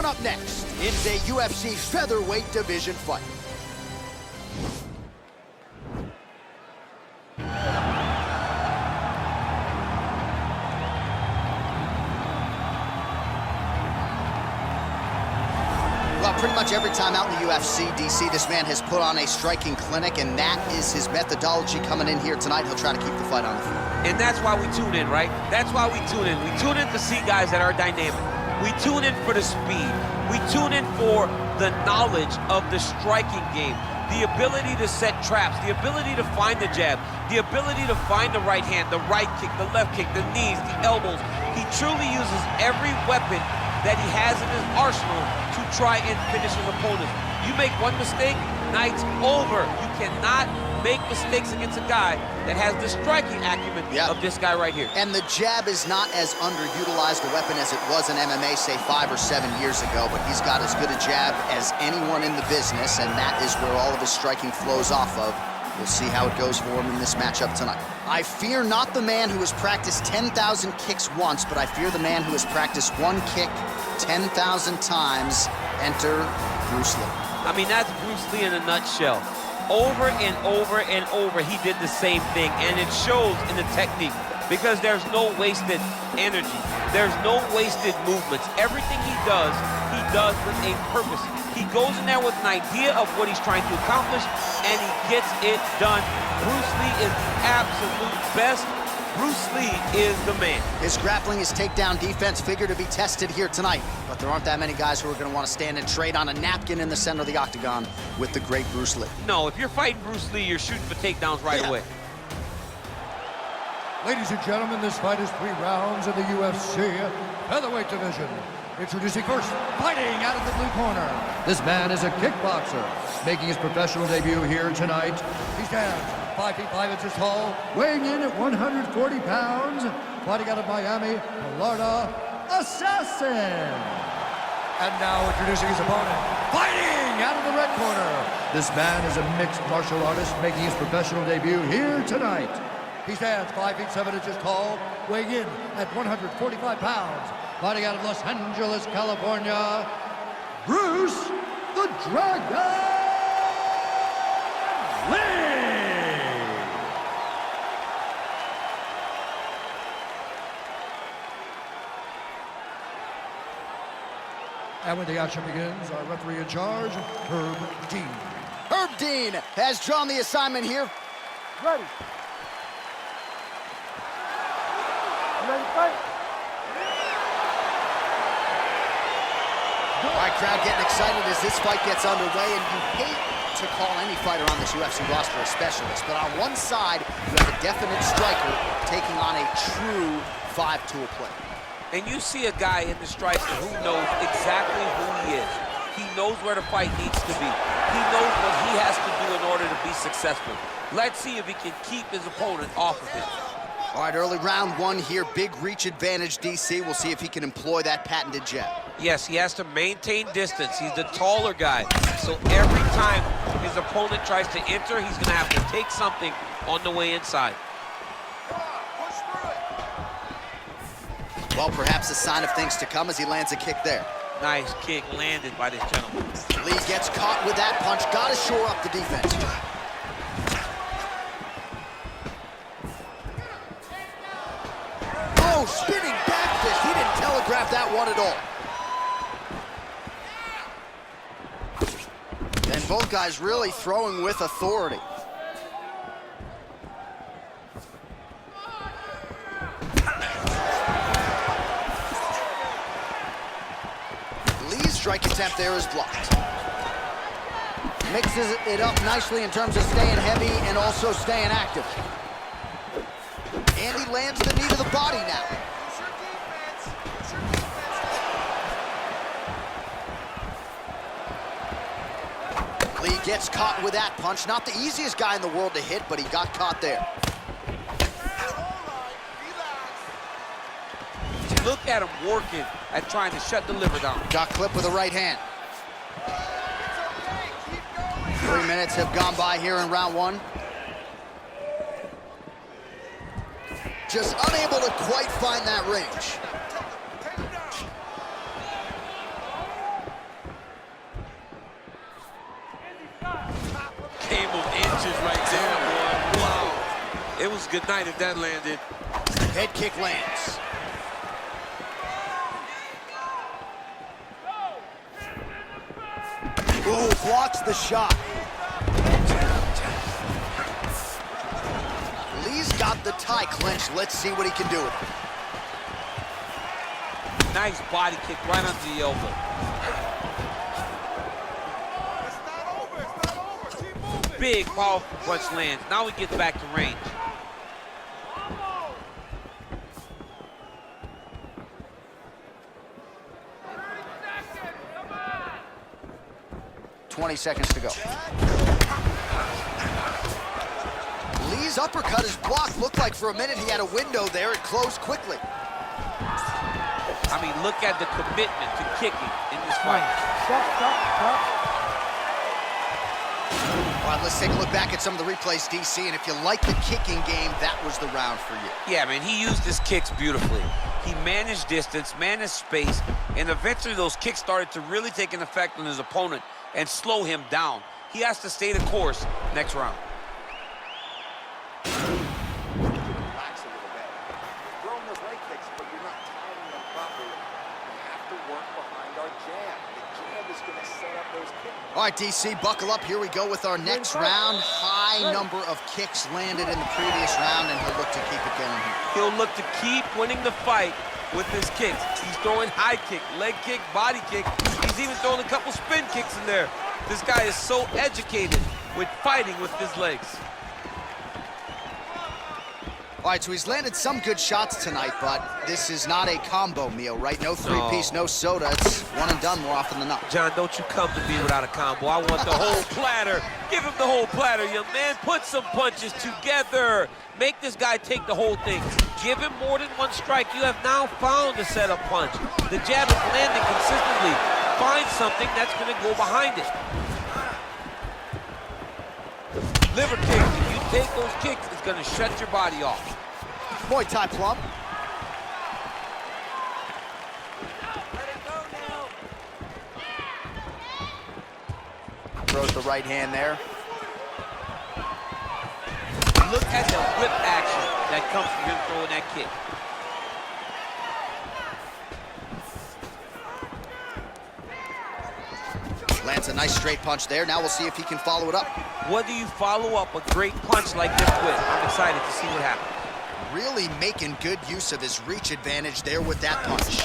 up next, it's a UFC featherweight division fight. Well, pretty much every time out in the UFC, DC, this man has put on a striking clinic, and that is his methodology coming in here tonight. He'll try to keep the fight on the feet. And that's why we tune in, right? That's why we tune in. We tune in to see guys that are dynamic. We tune in for the speed. We tune in for the knowledge of the striking game, the ability to set traps, the ability to find the jab, the ability to find the right hand, the right kick, the left kick, the knees, the elbows. He truly uses every weapon that he has in his arsenal to try and finish his opponents. You make one mistake, night's over. You cannot make mistakes against a guy that has the striking acumen of this guy right here. And the jab is not as underutilized a weapon as it was in MMA, say 5 or 7 years ago, but he's got as good a jab as anyone in the business, and that is where all of his striking flows off of. We'll see how it goes for him in this matchup tonight. I fear not the man who has practiced 10,000 kicks once, but I fear the man who has practiced one kick 10,000 times. Enter Bruce Lee. I mean, that's Bruce Lee in a nutshell. Over and over and over, he did the same thing, and it shows in the technique because there's no wasted energy. There's no wasted movements. Everything he does with a purpose. He goes in there with an idea of what he's trying to accomplish, and he gets it done. Bruce Lee is the absolute best. Bruce Lee is the man. His grappling, his takedown defense figure to be tested here tonight, but there aren't that many guys who are going to want to stand and trade on a napkin in the center of the octagon with the great Bruce Lee. No, if you're fighting Bruce Lee, you're shooting for takedowns right away. Ladies and gentlemen, this fight is 3 rounds in the UFC featherweight division. Introducing first, fighting out of the blue corner. This man is a kickboxer, making his professional debut here tonight. He stands 5 feet 5 inches tall, weighing in at 140 pounds, fighting out of Miami, Florida, Assassin. And now introducing his opponent, fighting out of the red corner. This man is a mixed martial artist, making his professional debut here tonight. He stands 5 feet 7 inches tall, weighing in at 145 pounds, fighting out of Los Angeles, California, Bruce the Dragon Lee! And when the action begins, our referee in charge, Herb Dean. Herb Dean has drawn the assignment here. Ready. Ready to fight? All right, crowd getting excited as this fight gets underway, and you hate to call any fighter on this UFC roster a specialist, but on one side, you have a definite striker taking on a true 5-tool player. And you see a guy in the striker who knows exactly who he is. He knows where the fight needs to be. He knows what he has to do in order to be successful. Let's see if he can keep his opponent off of him. All right, early round 1 here, big reach advantage, DC. We'll see if he can employ that patented jab. Yes, he has to maintain distance. He's the taller guy. So every time his opponent tries to enter, he's gonna have to take something on the way inside. Well, perhaps a sign of things to come as he lands a kick there. Nice kick landed by this gentleman. Lee gets caught with that punch. Got to shore up the defense. Oh, spinning back fist. He didn't telegraph that one at all. And both guys really throwing with authority. Strike attempt there is blocked. Mixes it up nicely in terms of staying heavy and also staying active. And he lands the knee to the body now. Lee gets caught with that punch. Not the easiest guy in the world to hit, but he got caught there. Look at him working at trying to shut the liver down. Got clipped with the right hand. 3 minutes have gone by here in round 1. Just unable to quite find that range. good night if that landed. Head kick lands. Ooh, blocks the shot. Lee's got the tie clenched. Let's see what he can do with it. Nice body kick right under the elbow. It's not over. Keep moving. Big, powerful punch lands. Now he gets back to range. 20 seconds to go. Lee's uppercut is blocked. Looked like for a minute he had a window there. It closed quickly. I mean, look at the commitment to kicking in this fight. Stop. All right, let's take a look back at some of the replays, DC, and if you like the kicking game, that was the round for you. Yeah, man, he used his kicks beautifully. He managed distance, managed space, and eventually those kicks started to really take an effect on his opponent and slow him down. He has to stay the course next round. Relax a little bit. You're throwing those leg kicks, but you're not timing them properly. You have to work behind our jab. The jab is going to set up those kicks. All right, DC, buckle up. Here we go with our next round. High number of kicks landed in the previous round, and he'll look to keep it going here. He'll look to keep winning the fight with his kicks. He's throwing high kick, leg kick, body kick. He's even throwing a couple spin kicks in there. This guy is so educated with fighting with his legs. All right, so he's landed some good shots tonight, but this is not a combo meal, right? No three-piece, no soda. It's one and done more often than not. John, don't you come to me without a combo. I want the whole platter. Give him the whole platter, young man. Put some punches together. Make this guy take the whole thing. Give him more than one strike. You have now found a setup punch. The jab is landing consistently. Find something that's going to go behind it. Liver kick. If you take those kicks, it's going to shut your body off. Muay Thai plum. Throws the right hand there. Look at the whip action that comes from him throwing that kick. Lands a nice straight punch there. Now we'll see if he can follow it up. What do you follow up a great punch like this with? I'm excited to see what happens. Really making good use of his reach advantage there with that punch.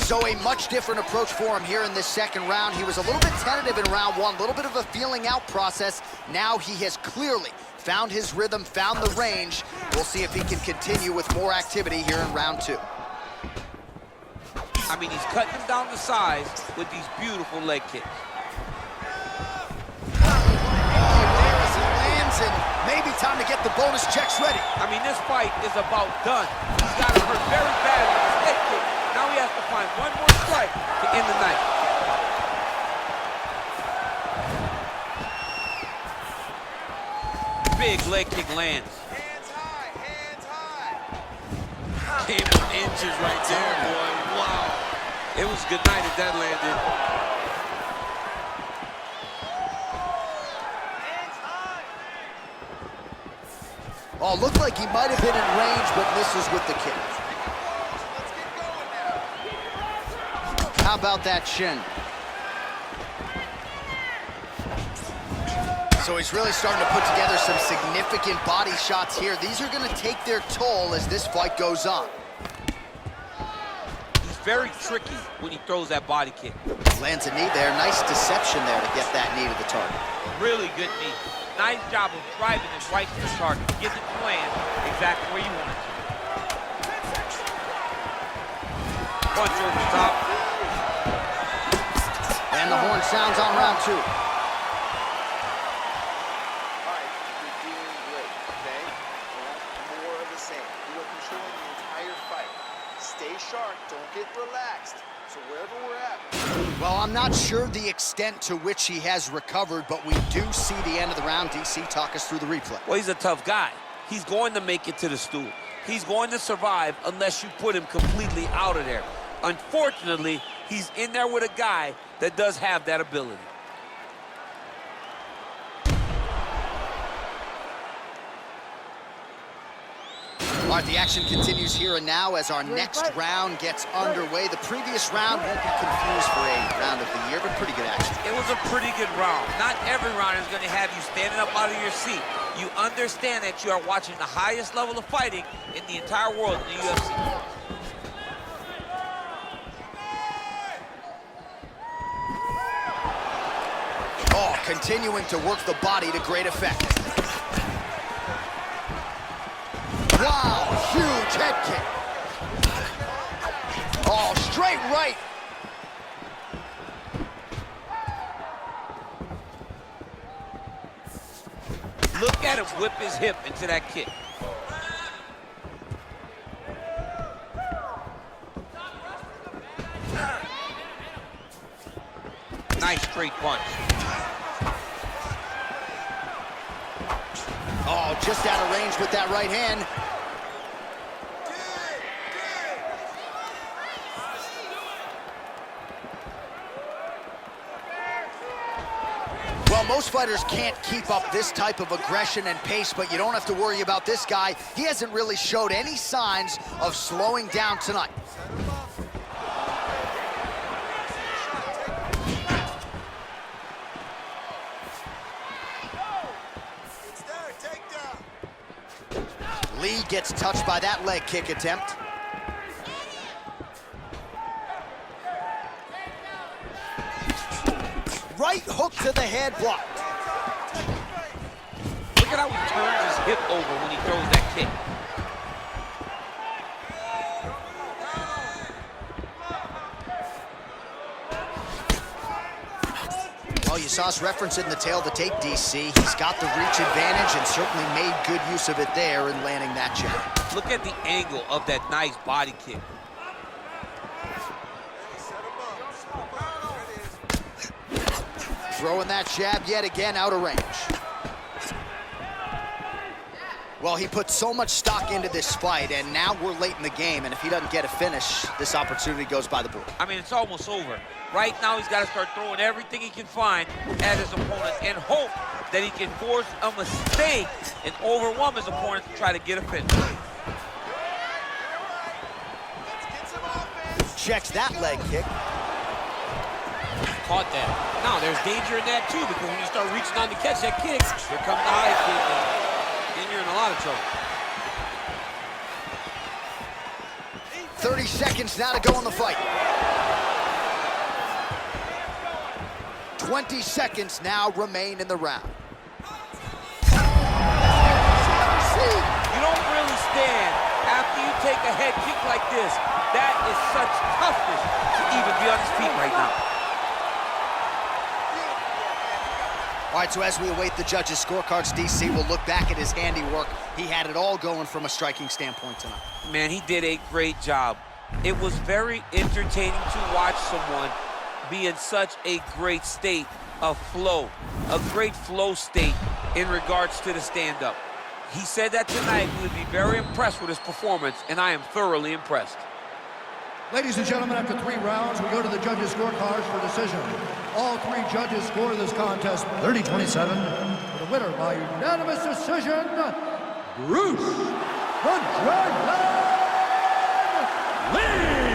So a much different approach for him here in this second round. He was a little bit tentative in round one, a little bit of a feeling out process. Now he has clearly found his rhythm, found the range. We'll see if he can continue with more activity here in round two. I mean, he's cutting him down to size with these beautiful leg kicks. And maybe time to get the bonus checks ready. I mean, this fight is about done. He's got him hurt very bad with his leg kick. Now he has to find one more strike to end the night. Big leg kick lands. Hands high, hands high. Came in inches right there, boy. Wow. It was good night if that landed. Oh, looked like he might have been in range, but misses with the kick. Let's get going now. How about that shin? So he's really starting to put together some significant body shots here. These are going to take their toll as this fight goes on. He's very tricky when he throws that body kick. Lands a knee there. Nice deception there to get that knee to the target. Really good knee. Nice job of driving it right to the target. Gives it to land exactly where you want it to. Punch over the top. And the horn sounds on round two. All right, you're doing great, okay? Well, more of the same. Do what you're showing the entire fight. Stay sharp, don't get relaxed. So wherever we're at. Well, I'm not sure the extent to which he has recovered, but we do see the end of the round. DC, talk us through the replay. Well, he's a tough guy. He's going to make it to the stool. He's going to survive unless you put him completely out of there. Unfortunately, he's in there with a guy that does have that ability. All right, the action continues here and now as our next round gets underway. The previous round won't be confused for a round of the year, but pretty good action. It was a pretty good round. Not every round is going to have you standing up out of your seat. You understand that you are watching the highest level of fighting in the entire world in the UFC. Oh, continuing to work the body to great effect. Wow, huge head kick. Oh, straight right. Look at him whip his hip into that kick. Nice straight punch. Oh, just out of range with that right hand. Well, most fighters can't keep up this type of aggression and pace, but you don't have to worry about this guy. He hasn't really showed any signs of slowing down tonight. Lee gets touched by that leg kick attempt. Right hook to the head, blocked. Look at how he turns his hip over when he throws that kick. Well, you saw us referencing the tail of the tape, DC. He's got the reach advantage and certainly made good use of it there in landing that jab. Look at the angle of that nice body kick. Throwing that jab yet again out of range. Well, he put so much stock into this fight, and now we're late in the game, and if he doesn't get a finish, this opportunity goes by the board. I mean, it's almost over. Right now, he's got to start throwing everything he can find at his opponent and hope that he can force a mistake and overwhelm his opponent to try to get a finish. Checks that leg kick. Caught that. Now, there's danger in that, too, because when you start reaching on to catch that kick, here comes the high kick, and you're in a lot of trouble. 30 seconds now to go in the fight. 20 seconds now remain in the round. You don't really stand after you take a head kick like this. That is such toughness to even be on his feet right now. All right, so as we await the judges' scorecards, DC will look back at his handiwork. He had it all going from a striking standpoint tonight. Man, he did a great job. It was very entertaining to watch someone be in such a great state of flow, a great flow state in regards to the stand-up. He said that tonight he would be very impressed with his performance, and I am thoroughly impressed. Ladies and gentlemen, after 3 rounds, we go to the judges' scorecards for decision. All 3 judges score this contest 30-27. For the winner by unanimous decision, Bruce the Dragon Lee!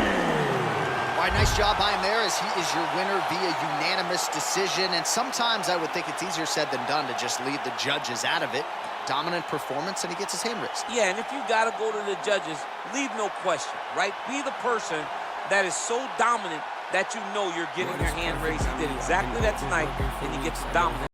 All right, nice job by him there as he is your winner via unanimous decision. And sometimes I would think it's easier said than done to just leave the judges out of it. Dominant performance, and he gets his hand raised. Yeah, and if you got to go to the judges, leave no question, right? Be the person that is so dominant that you know you're getting your hand raised. He did exactly that tonight, and he gets dominant.